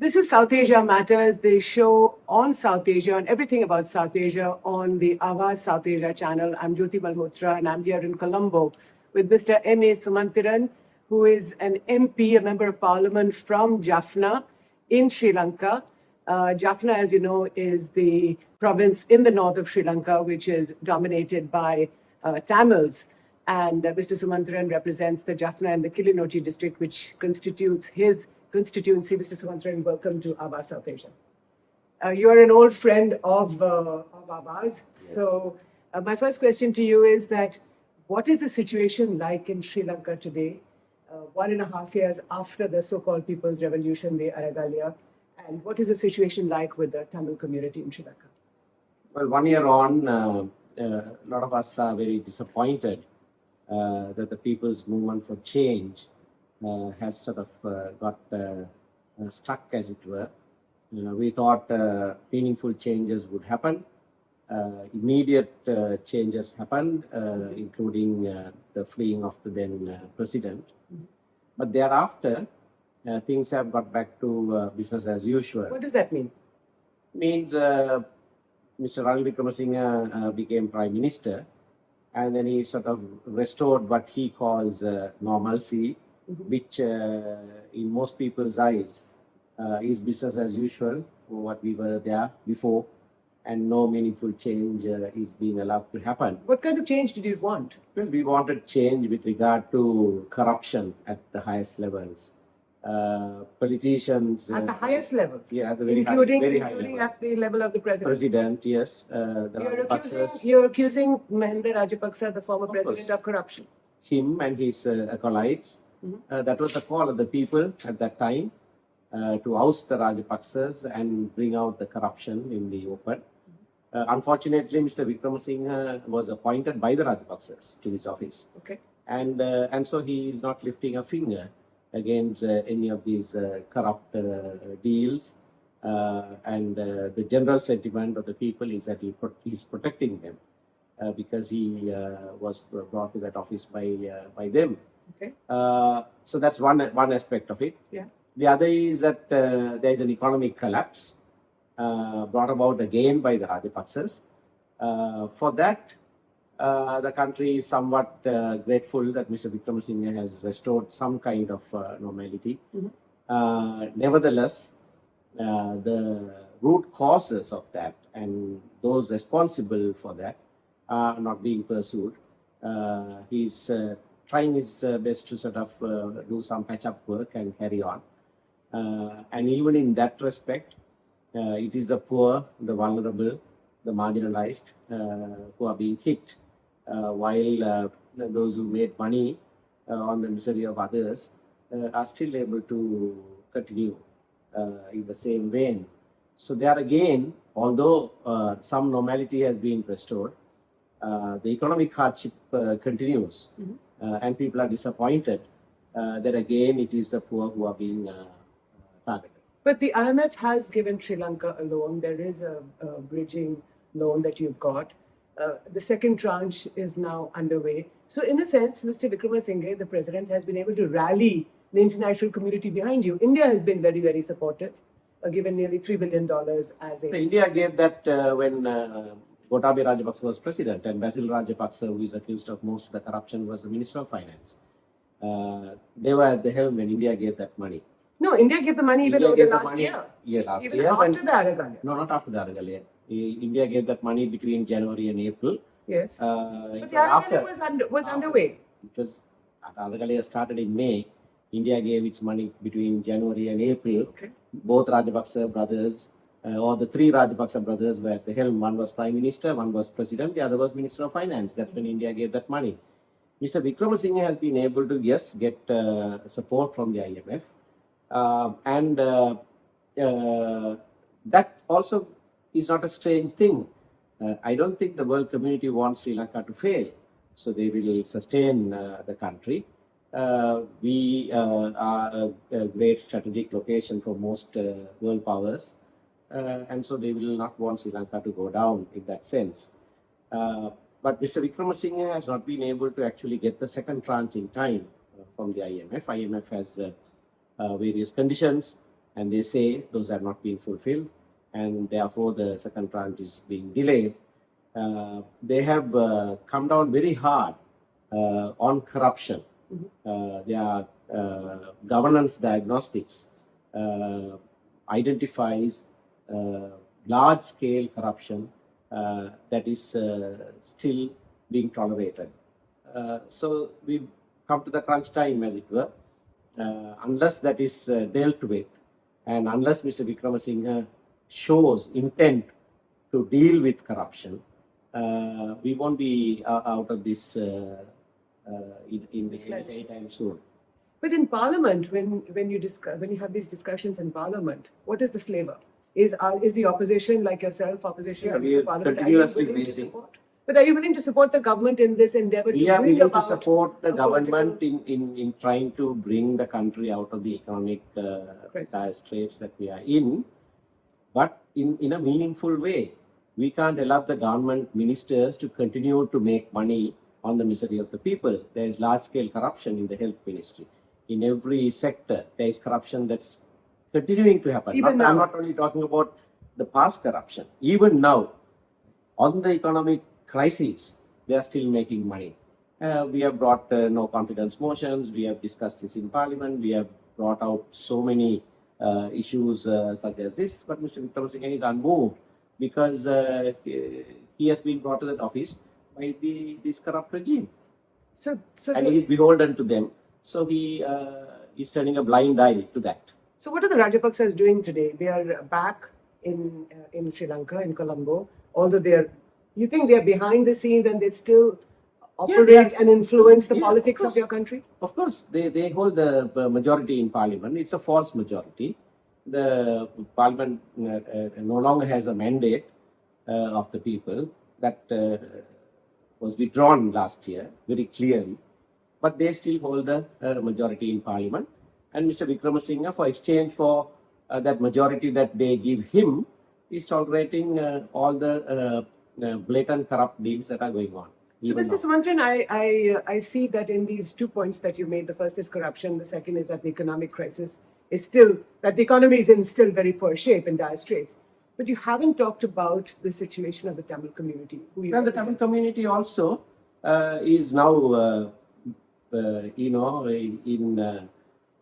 This is South Asia Matters, the show on South Asia, and everything about South Asia on the Avaz South Asia channel. I'm Jyoti Malhotra, and I'm here in Colombo with Mr. A Sumanthiran, who is an MP, a Member of Parliament from Jaffna in Sri Lanka. Jaffna, as you know, is the province in the north of Sri Lanka, which is dominated by Tamils. And Mr. Sumanthiran represents the Jaffna and the Kilinochchi district, which constitutes his constituency. Mr. Sumanthiran, welcome to Avaz South Asia. You are an old friend of Avaz. Yes. So my first question to you is that what is the situation like in Sri Lanka today, 1.5 years after the so-called People's Revolution, the Aragalia, and what is the situation like with the Tamil community in Sri Lanka? Well, 1 year on, a lot of us are very disappointed that the People's Movement for Change has sort of got stuck, as it were. We thought meaningful changes would happen. Immediate changes happened, including the fleeing of the then president. Mm-hmm. But thereafter, things have got back to business as usual. What does that mean? Means Mr. Ranil Wickremesinghe became Prime Minister, and then he sort of restored what he calls normalcy, mm-hmm. which in most people's eyes is business as usual, what we were there before, and no meaningful change is being allowed to happen. What kind of change did you want? Well, we wanted change with regard to corruption at the highest levels. Politicians... At the highest levels? Yeah, at the very including high level. At the level of the president? President, yes. You're accusing Mahinda Rajapaksa, the former president, of corruption? Him and his acolytes. Mm-hmm. That was a call of the people at that time to oust the Rajapaksas and bring out the corruption in the open. Unfortunately, Mr. Wickremesinghe was appointed by the Rajapaksas to his office. Okay. And so he is not lifting a finger against any of these corrupt deals. And the general sentiment of the people is that he's protecting them because he was brought to that office by them. Okay. So that's one aspect of it. Yeah. The other is that there is an economic collapse brought about again by the Rajapaksas. For that, the country is somewhat grateful that Mr. Wickremesinghe has restored some kind of normality. Mm-hmm. Nevertheless, the root causes of that and those responsible for that are not being pursued. He's trying his best to sort of do some patch-up work and carry on. And even in that respect, it is the poor, the vulnerable, the marginalized who are being hit, while those who made money on the misery of others are still able to continue in the same vein. So there again, although some normality has been restored, the economic hardship continues, mm-hmm. And people are disappointed that again it is the poor who are being targeted. But the IMF has given Sri Lanka a loan. There is a bridging loan that you've got. The second tranche is now underway. So in a sense, Mr. Wickremesinghe, the president, has been able to rally the international community behind you. India has been very, very supportive, given nearly $3 billion as a... So India gave that when Gotabaya Rajapaksa was president, and Basil Rajapaksa, who is accused of most of the corruption, was the Minister of Finance. They were at the helm when India gave that money. No, India gave the money even over the last year. Yeah, last even year. After the Aragalia. No, not after the Aragalia. India gave that money between January and April. Yes. But the Aragalia was underway. It was, Aragalia started in May. India gave its money between January and April. Okay. Both Rajapaksa brothers, or the three Rajapaksa brothers were at the helm. One was Prime Minister, one was President, the other was Minister of Finance. That's when India gave that money. Mr. Wickremesinghe has been able to, yes, get support from the IMF. And that also is not a strange thing. I don't think the world community wants Sri Lanka to fail. So they will sustain the country. We are a great strategic location for most world powers. And so they will not want Sri Lanka to go down in that sense. But Mr. Wickremesinghe has not been able to actually get the second tranche in time from the IMF. IMF has various conditions and they say those have not been fulfilled, and therefore the second tranche is being delayed. They have come down very hard on corruption. Their governance diagnostics identifies large-scale corruption that is still being tolerated. So we've come to the crunch time, as it were. Unless that is dealt with, and unless Mr. Wickremesinghe shows intent to deal with corruption, we won't be out of this in any time soon. But in Parliament, when you have these discussions in Parliament, what is the flavor? Is the opposition, like yourself, opposition? Yeah, we are continuously raising. But are you willing to support the government in this endeavor? We are willing to support the government in trying to bring the country out of the economic dire straits that we are in, but in a meaningful way. We can't allow the government ministers to continue to make money on the misery of the people. There is large-scale corruption in the health ministry. In every sector, there is corruption that's continuing to happen. I'm not only talking about the past corruption. Even now, on the economic crisis, they are still making money. We have brought no confidence motions. We have discussed this in Parliament. We have brought out so many issues such as this. But Mr. Wickremesinghe is unmoved because he has been brought to that office by this corrupt regime. And he is beholden to them. So he is turning a blind eye to that. So what are the Rajapaksas doing today? They are back in Sri Lanka, in Colombo, although you think they are behind the scenes and they still operate and influence the politics of your country? Of course, they hold the majority in Parliament. It's a false majority. The Parliament no longer has a mandate of the people. That was withdrawn last year very clearly. But they still hold the majority in Parliament. And Mr. Wickremesinghe, for exchange for that majority that they give him, is tolerating all the blatant corrupt deals that are going on. So, Mr. Sumanthiran, I see that in these 2 points that you made, the first is corruption, the second is that the economic crisis is still, that the economy is in still very poor shape in dire straits. But you haven't talked about the situation of the Tamil community. And the Tamil community also is now, in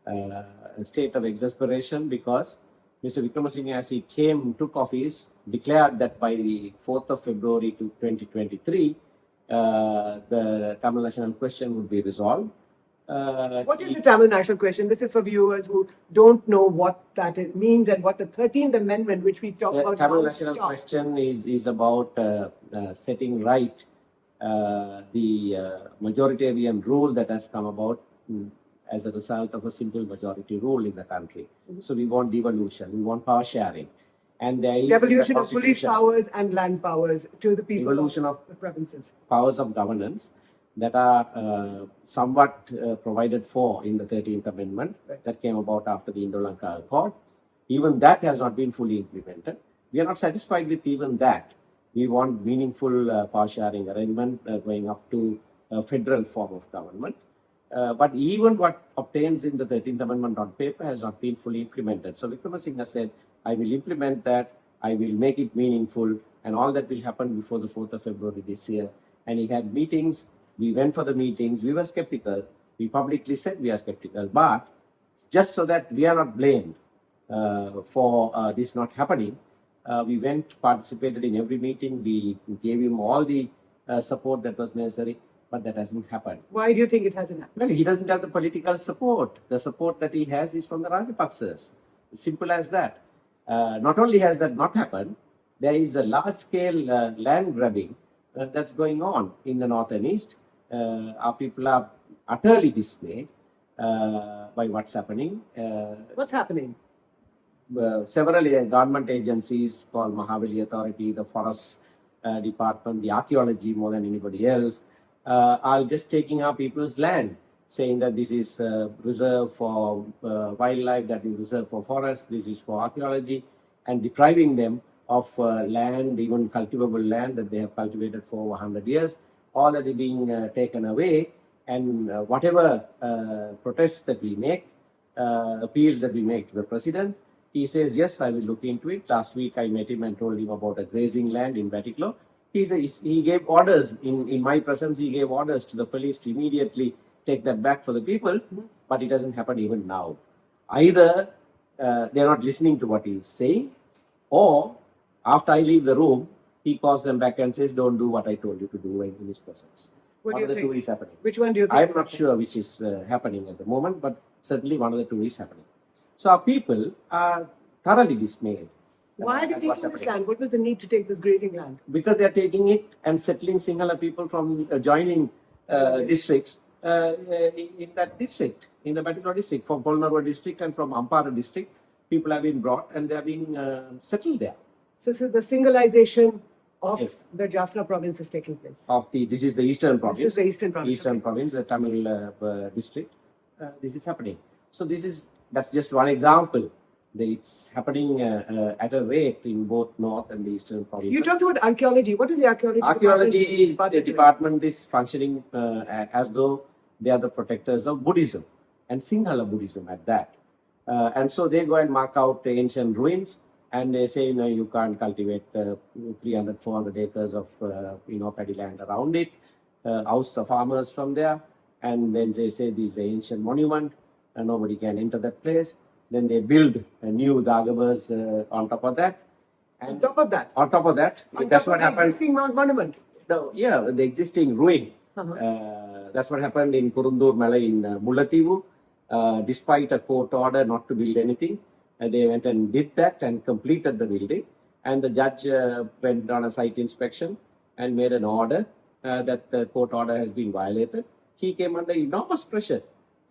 a state of exasperation because Mr. Wickremesinghe, as he took office, declared that by the 4th of February 2023, the Tamil national question would be resolved. What is the Tamil national question? This is for viewers who don't know what that means and what the 13th Amendment, which we talk about. The Tamil national question is about setting right the majoritarian rule that has come about as a result of a simple majority rule in the country. So we want devolution, we want power sharing. And there is devolution of police powers and land powers to the people devolution of the provinces. Powers of governance that are somewhat provided for in the 13th Amendment that came about after the Indo-Lanka Accord. Even that has not been fully implemented. We are not satisfied with even that. We want meaningful power sharing arrangement going up to a federal form of government. But even what obtains in the 13th Amendment on paper has not been fully implemented. So Wickremesinghe said, I will implement that, I will make it meaningful, and all that will happen before the 4th of February this year. And he had meetings, we went for the meetings, we were skeptical, we publicly said we are skeptical, but just so that we are not blamed for this not happening, we went, participated in every meeting, we gave him all the support that was necessary. But that hasn't happened. Why do you think it hasn't happened? Well, he doesn't have the political support. The support that he has is from the Rajapaksas. Simple as that. Not only has that not happened, there is a large-scale land grabbing that's going on in the north and east. Our people are utterly dismayed by what's happening. What's happening? Several government agencies called Mahavali Authority, the Forest Department, the Archaeology more than anybody else, are just taking our people's land, saying that this is reserved for wildlife, that is reserved for forest, this is for archaeology, and depriving them of land, even cultivable land that they have cultivated for over 100 years. All that is being taken away, and whatever protests that we make, appeals that we make to the president, He says, yes, I will look into it. Last week I met him and told him about a grazing land in Vaticlo. He gave orders, in my presence, he gave orders to the police to immediately take that back for the people, but it doesn't happen even now. Either they're not listening to what he's saying, or after I leave the room, he calls them back and says, don't do what I told you to do in his presence. What do One you of the think? two is happening. Which one do you think? I'm not sure which is happening at the moment, but certainly one of the two is happening. So our people are thoroughly dismayed. Why are they at what's taking this happening. land? What was the need to take this grazing land? Because they are taking it and settling Sinhala people from adjoining districts in that district, in the Vaticlo district, from Polnarva district and from Ampara district. People have been brought and they are being settled there. So the singleization of Yes. the Jaffna province is taking place. This is the eastern province. This is the eastern province. Eastern province, the Tamil district. This is happening. So that's just one example. It's happening at a rate in both north and the eastern provinces. You talked about archaeology. What is the archaeology? Archaeology department is functioning as though they are the protectors of Buddhism and Sinhala Buddhism at that. And so they go and mark out the ancient ruins and they say, no, you can't cultivate 300, 400 acres of paddy land around it, oust the farmers from there. And then they say this is an ancient monument and nobody can enter that place. Then they build a new Dagabas on top of that. And On top of that? On top of that, that's what happened. Existing monument? The existing ruin. That's what happened in Kurundur Malai in Mullaitivu. Despite a court order not to build anything, they went and did that and completed the building. And the judge went on a site inspection and made an order that the court order has been violated. He came under enormous pressure.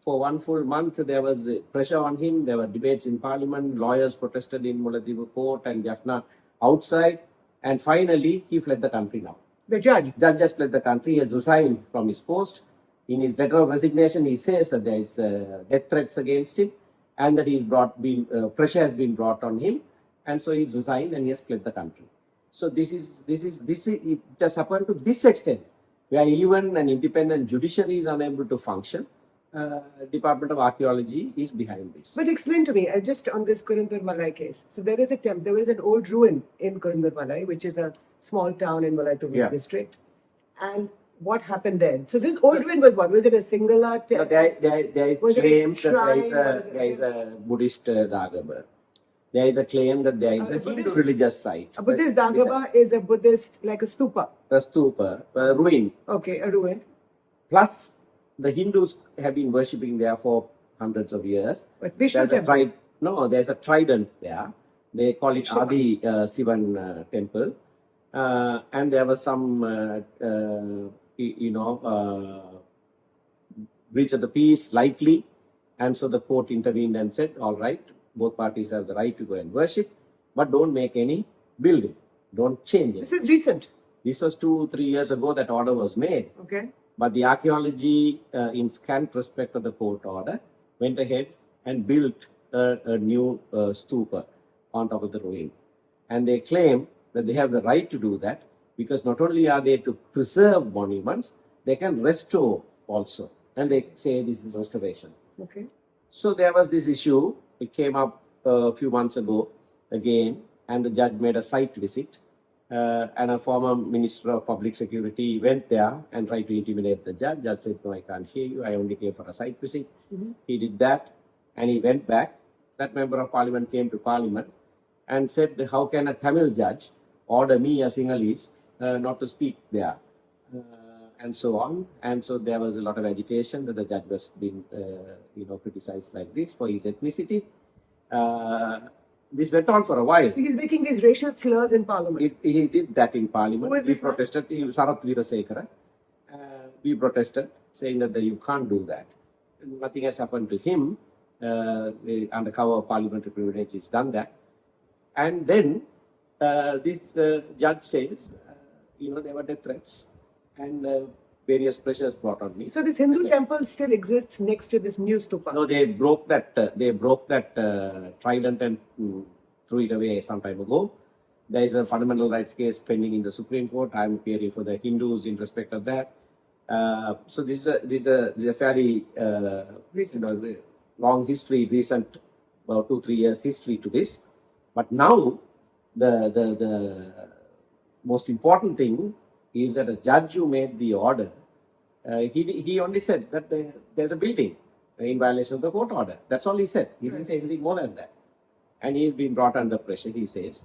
For 1 full month, there was pressure on him. There were debates in parliament. Lawyers protested in Mullaitivu court and Jaffna outside. And finally, he fled the country now. The judge? Judge has fled the country. He has resigned from his post. In his letter of resignation, he says that there is death threats against him and that pressure has been brought on him. And so he's resigned and he has fled the country. So it has happened to this extent, where even an independent judiciary is unable to function. Department of Archaeology is behind this. But explain to me, just on this Kurundur Malai case. So there is an old ruin in Kurundur Malai, which is a small town in Mullaitivu district. And what happened then? So this old ruin was what? Was it a Sinhala temple? There is claims that there is a Buddhist Dagaba. There is a claim that there is a Hindu religious site. A Buddhist Dagaba is a Buddhist, like a stupa. A stupa, a ruin. Okay, a ruin. Plus, the Hindus have been worshipping there for hundreds of years. But Vishnu temple? There's a trident there. They call it Adi Sivan temple. And there was some, breach of the peace, likely. And so the court intervened and said, all right, both parties have the right to go and worship, but don't make any building. Don't change it. This is recent. This was 2-3 years ago that order was made. Okay. But the archaeology, in scant respect of the court order, went ahead and built a new stupa on top of the ruin. And they claim that they have the right to do that because not only are they to preserve monuments, they can restore also. And they say this is restoration. Okay. So there was this issue. It came up a few months ago again, and the judge made a site visit. And a former Minister of Public Security went there and tried to intimidate the judge. Judge said, no, I can't hear you. I only came for a site visit. He did that and he went back. That member of parliament came to parliament and said, how can a Tamil judge order me, a Sinhalese, not to speak there? And so on. And so there was a lot of agitation that the judge was being criticized like this for his ethnicity. This went on for a while. So he's making these racial slurs in parliament. He did that in parliament. Who is this protested. Sarath Veerasekara. We protested, saying that you can't do that. Nothing has happened to him. Under cover of parliamentary privilege, he's done that. And then this judge says, there were death threats and various pressures brought on me. So this Hindu temple still exists next to this new stupa? No, they broke that trident and threw it away some time ago. There is a fundamental rights case pending in the Supreme Court. I'm appearing for the Hindus in respect of that. So this is a fairly long history, recent about 2-3 years history to this. But now, the most important thing is that a judge who made the order, he only said that there's a building in violation of the court order. That's all he said. He didn't say anything more than that. And he's been brought under pressure, he says,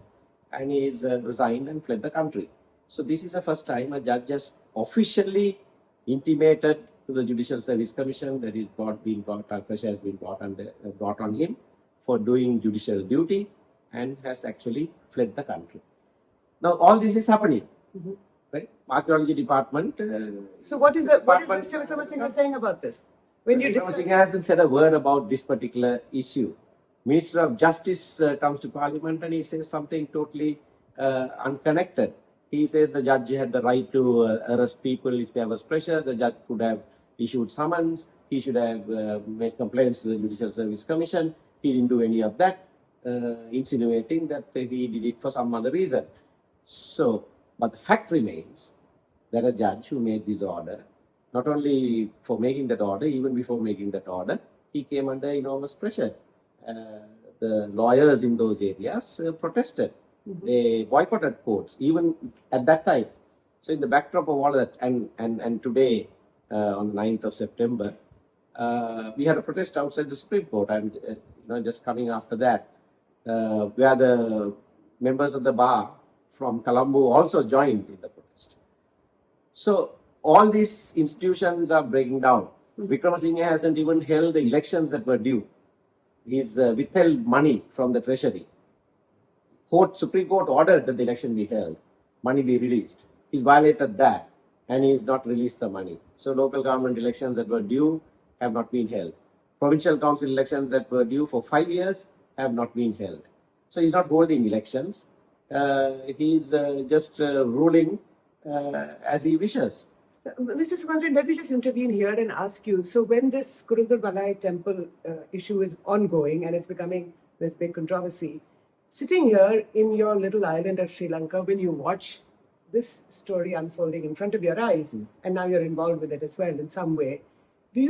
and he's resigned and fled the country. So this is the first time a judge has officially intimated to the Judicial Service Commission that pressure has been brought on him for doing judicial duty and has actually fled the country. Now all this is happening. Right? Archaeology department. So what is Mr. Wickremesinghe saying about this? When Wickremesinghe hasn't said a word about this particular issue. Minister of Justice comes to Parliament and he says something totally unconnected. He says the judge had the right to arrest people if there was pressure. The judge could have issued summons. He should have made complaints to the Judicial Service Commission. He didn't do any of that, insinuating that he did it for some other reason. So, but the fact remains that a judge who made this order, not only for making that order, even before making that order, he came under enormous pressure. The lawyers in those areas protested. They boycotted courts, even at that time. So in the backdrop of all that, and today, on the 9th of September, we had a protest outside the Supreme Court, and just coming after that, where the members of the bar from Colombo also joined in the protest. So all these institutions are breaking down. Wickremesinghe hasn't even held the elections that were due. He's withheld money from the treasury. Supreme Court ordered that the election be held, money be released. He's violated that and he's not released the money. So local government elections that were due have not been held. Provincial council elections that were due for 5 years have not been held. So he's not holding elections. He's just ruling as he wishes. Mr. Sumanthiran, let me just intervene here and ask you. So when this Kurundur Balai temple issue is ongoing and it's becoming this big controversy, sitting here in your little island of Sri Lanka, when you watch this story unfolding in front of your eyes, and now you're involved with it as well in some way, do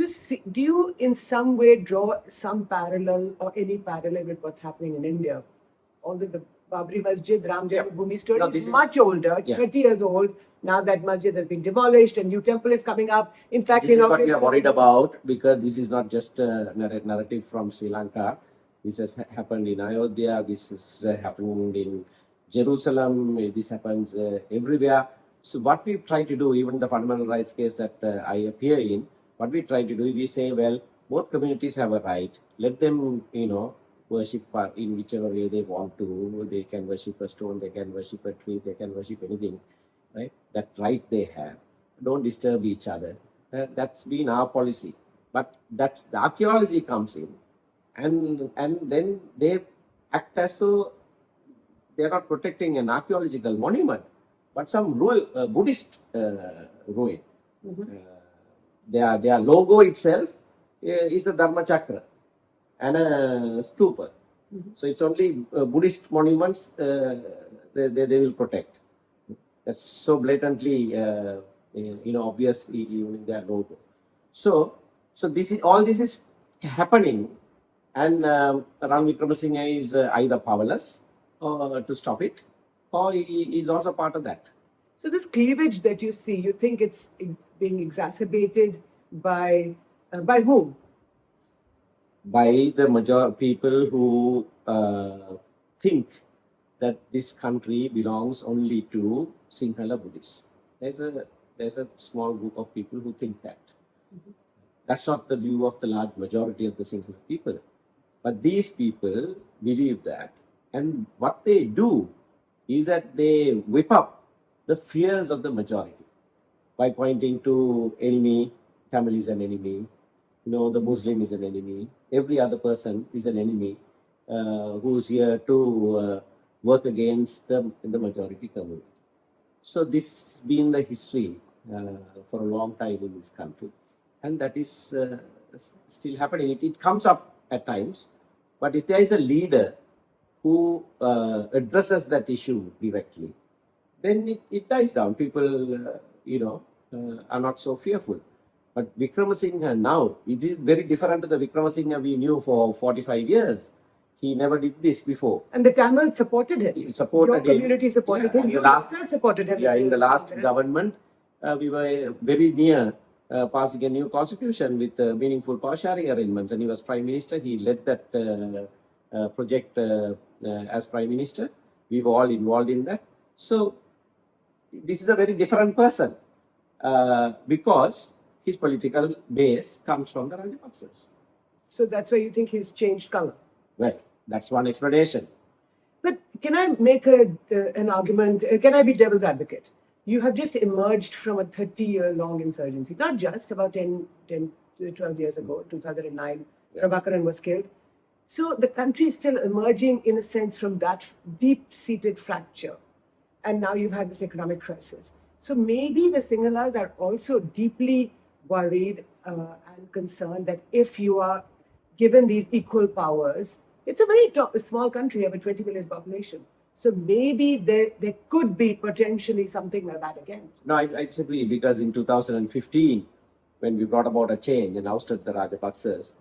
you in some way draw some parallel or any parallel with what's happening in India? Although the Babri Masjid, Ram Janmabhoomi story is much older. It's 30 years old. Now that masjid has been demolished, a new temple is coming up. In fact, this is what we are worried about, because this is not just a narrative from Sri Lanka. This has happened in Ayodhya. This has happened in Jerusalem. This happens everywhere. So what we try to do, even the fundamental rights case that I appear in, what we try to do is we say, well, both communities have a right. Let them, worship in whichever way they want to. They can worship a stone, they can worship a tree, they can worship anything, right? That right they have. Don't disturb each other. That's been our policy. But that's the archaeology comes in, and then they act as though they're not protecting an archaeological monument, but some Buddhist ruin. Their logo itself is a Dharma Chakra and a stupa. So it's only Buddhist monuments they will protect. That's so blatantly obvious even in their logo. So all this is happening, and Ranil Wickremesinghe is either powerless to stop it, or he is also part of that. So this cleavage that you see, you think it's being exacerbated by whom? By the major people who think that this country belongs only to Sinhala Buddhists. There's a small group of people who think that. That's not the view of the large majority of the Sinhala people. But these people believe that. And what they do is that they whip up the fears of the majority by pointing to enemy. Tamil is an enemy. The Muslim is an enemy. Every other person is an enemy who's here to work against the majority community. So this has been the history for a long time in this country. And that is still happening. It comes up at times. But if there is a leader who addresses that issue directly, then it dies down. People, are not so fearful. But Wickremesinghe now, it is very different to the Wickremesinghe we knew for 45 years. He never did this before. And the Tamils supported him. He supported Your him. community supported him. You yourself supported him. In the last government, we were very near passing a new constitution with meaningful power sharing arrangements. And he was Prime Minister. He led that project as Prime Minister. We were all involved in that. So this is a very different person because his political base comes from the Rajapaksas. So that's why you think he's changed color? Well, that's one explanation. But can I make an argument? Can I be devil's advocate? You have just emerged from a 30-year-long insurgency, not just about 10, 12 years ago, 2009, Prabhakaran was killed. So the country is still emerging, in a sense, from that deep-seated fracture. And now you've had this economic crisis. So maybe the Sinhalas are also deeply worried and concerned that if you are given these equal powers, it's a very small country of a 20 million population. So maybe there could be potentially something like that again. No, I disagree, because in 2015, when we brought about a change and ousted the Rajapaksas,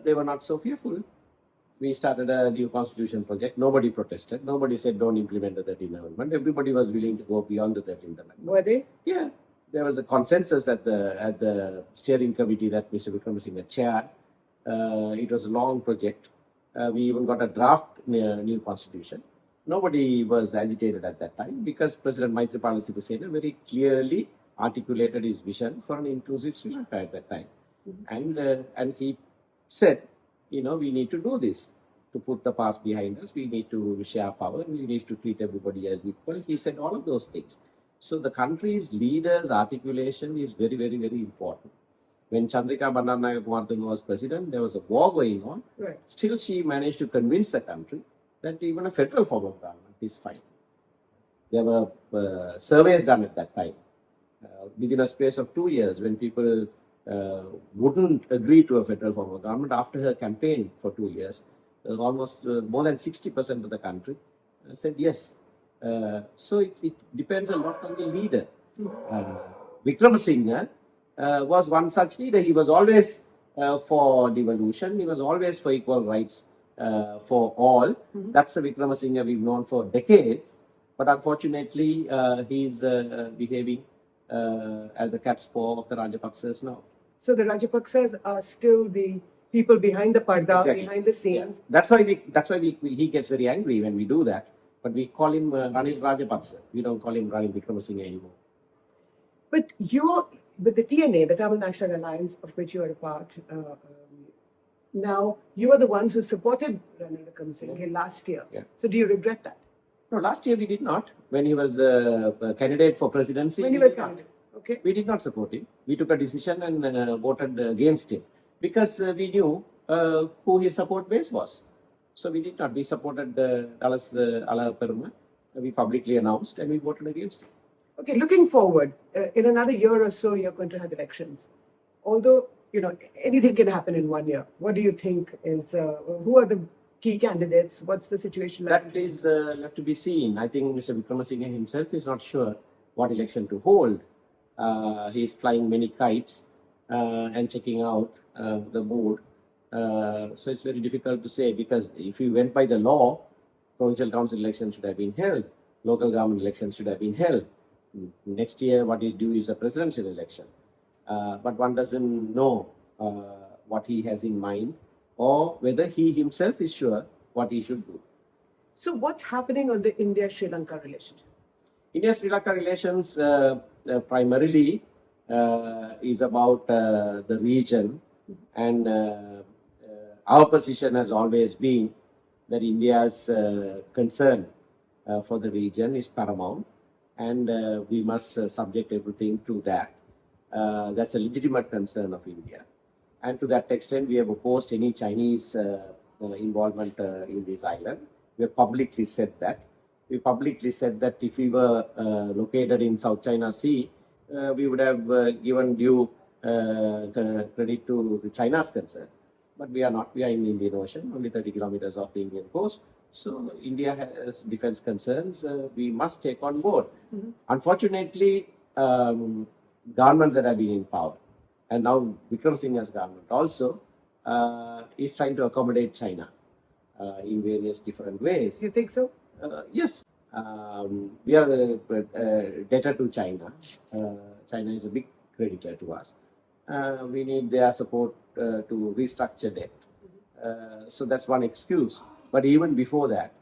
they were not so fearful. We started a new constitution project. Nobody protested. Nobody said don't implement the 13th Amendment. Everybody was willing to go beyond the 13th Amendment. Were they? Yeah. There was a consensus at the steering committee that Mr. Wickremesinghe chaired. It was a long project. We even got a draft new constitution. Nobody was agitated at that time because President Maithripala Sirisena very clearly articulated his vision for an inclusive Sri Lanka at that time. Mm-hmm. And he said, we need to do this to put the past behind us. We need to share power. We need to treat everybody as equal. He said all of those things. So the country's leaders' articulation is very, very, very important. When Chandrika Bandaranaike was president, there was a war going on. Right. Still, she managed to convince the country that even a federal form of government is fine. There were surveys done at that time. Within a space of 2 years, when people wouldn't agree to a federal form of government, after her campaign for 2 years, almost more than 60% of the country said yes. So it depends a lot on the leader. Wickremesinghe was one such leader. He was always for devolution. He was always for equal rights for all. Mm-hmm. That's the Wickremesinghe we've known for decades. But unfortunately, he's behaving as a cat's paw of the Rajapaksas now. So the Rajapaksas are still the people behind the parda, exactly. Behind the scenes. Yeah. That's why he gets very angry when we do that. But we call him Ranil Rajapaksa. We don't call him Ranil Wickremesinghe anymore. But with the TNA, the Tamil National Alliance, of which you are a part, now you are the ones who supported Ranil Wickremesinghe last year. Yeah. So do you regret that? No, last year we did not. When he was a candidate for presidency. When he was candidate. Okay. We did not support him. We took a decision and voted against him because we knew who his support base was. So we did not. We supported Dallas Ala Peruma. We publicly announced and we voted against him. Okay, looking forward, in another year or so, you're going to have elections. Although, anything can happen in 1 year. What do you think is, who are the key candidates? What's the situation like? That is left to be seen. I think Mr. Wickremesinghe himself is not sure what election to hold. He is flying many kites and checking out the mood. So it's very difficult to say, because if we went by the law, provincial council elections should have been held, local government elections should have been held. Next year, what is due is a presidential election. But one doesn't know what he has in mind or whether he himself is sure what he should do. So what's happening on the India-Sri Lanka relationship? India-Sri Lanka relations primarily is about the region, and our position has always been that India's concern for the region is paramount, and we must subject everything to that. That's a legitimate concern of India. And to that extent, we have opposed any Chinese involvement in this island. We have publicly said that. We publicly said that if we were located in South China Sea, we would have given due credit to China's concern. But we are not. We are in the Indian Ocean, only 30 kilometers off the Indian coast. So India has defense concerns. We must take on board. Mm-hmm. Unfortunately, governments that have been in power, and now Wickremesinghe's government also, is trying to accommodate China. in various different ways. You think so? Yes. We are a debtor to China. China is a big creditor to us. We need their support to restructure debt. So that's one excuse. But even before that,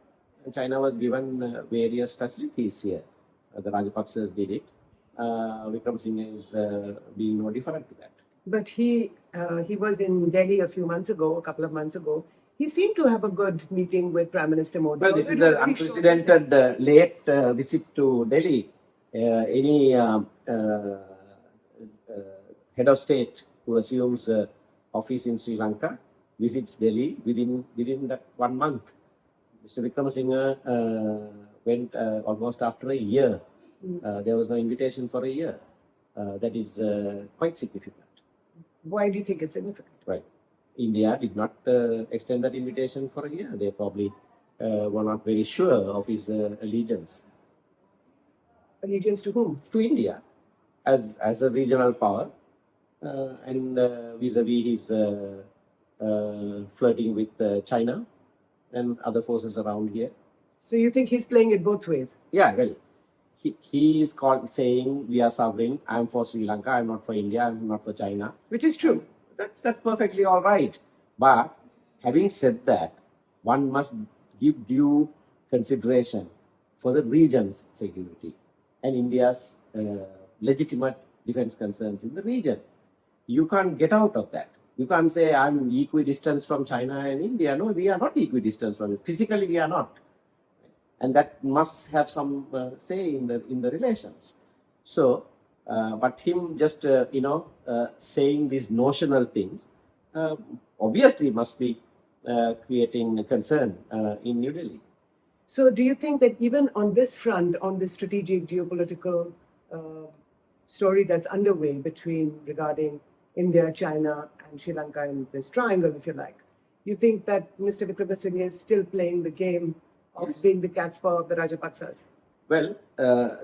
China was given various facilities here. The Rajapaksas did it. Wickremesinghe is being no different to that. But he was in Delhi a couple of months ago. He seemed to have a good meeting with Prime Minister Modi. Well, this is an unprecedented late visit to Delhi. Any head of state who assumes office in Sri Lanka visits Delhi within that 1 month. Mr. Wickremesinghe went almost after a year. There was no invitation for a year. That is quite significant. Why do you think it's significant? Right. India did not extend that invitation for a year. They probably were not very sure of his allegiance. Allegiance to whom? To India as a regional power, and vis-a-vis his flirting with China and other forces around here. So you think he's playing it both ways? Yeah, well, he is saying we are sovereign. I'm for Sri Lanka. I'm not for India. I'm not for China. Which is true. That's perfectly all right. But having said that, one must give due consideration for the region's security and India's legitimate defense concerns in the region. You can't get out of that. You can't say I'm equidistant from China and India. No, we are not equidistant from it. Physically, we are not. And that must have some say in the relations. So, but him just saying these notional things obviously must be creating a concern in New Delhi. So, do you think that even on this front, on this strategic geopolitical story that's underway regarding India, China, and Sri Lanka in this triangle, if you like, you think that Mr. Wickremesinghe is still playing the game of being the cat's paw of the Rajapaksas? Well,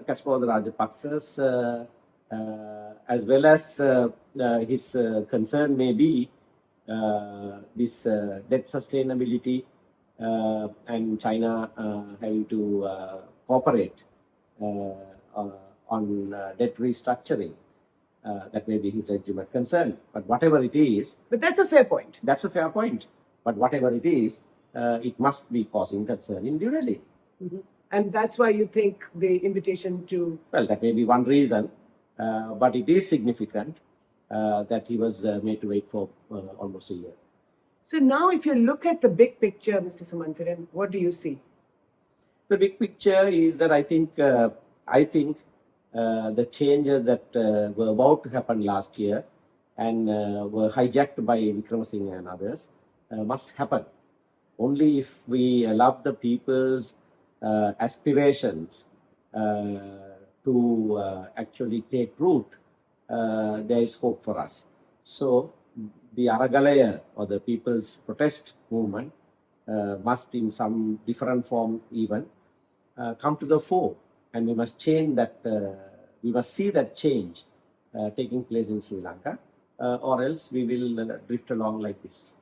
cat's paw of the Rajapaksas, as well as his concern may be this debt sustainability and China having to cooperate on debt restructuring. That may be his legitimate concern. But whatever it is... But that's a fair point. That's a fair point. But whatever it is, it must be causing concern in New Delhi. Mm-hmm. And that's why you think the invitation to... Well, that may be one reason. But it is significant that he was made to wait for almost a year. So now if you look at the big picture, Mr. Sumanthiran, what do you see? The big picture is that I think the changes that were about to happen last year and were hijacked by Wickremesinghe and others must happen. Only if we allow the people's aspirations to actually take root, there is hope for us. So the Aragalaya or the people's protest movement must in some different form even come to the fore, and we must change that, we must see that change taking place in Sri Lanka, or else we will drift along like this.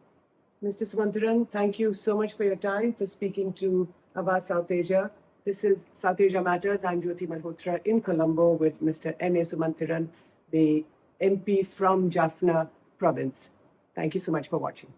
Mr. Sumanthiran, thank you so much for your time, for speaking to Ava South Asia. This is South Asia Matters. I'm Jyoti Malhotra in Colombo with Mr. A Sumanthiran, the MP from Jaffna province. Thank you so much for watching.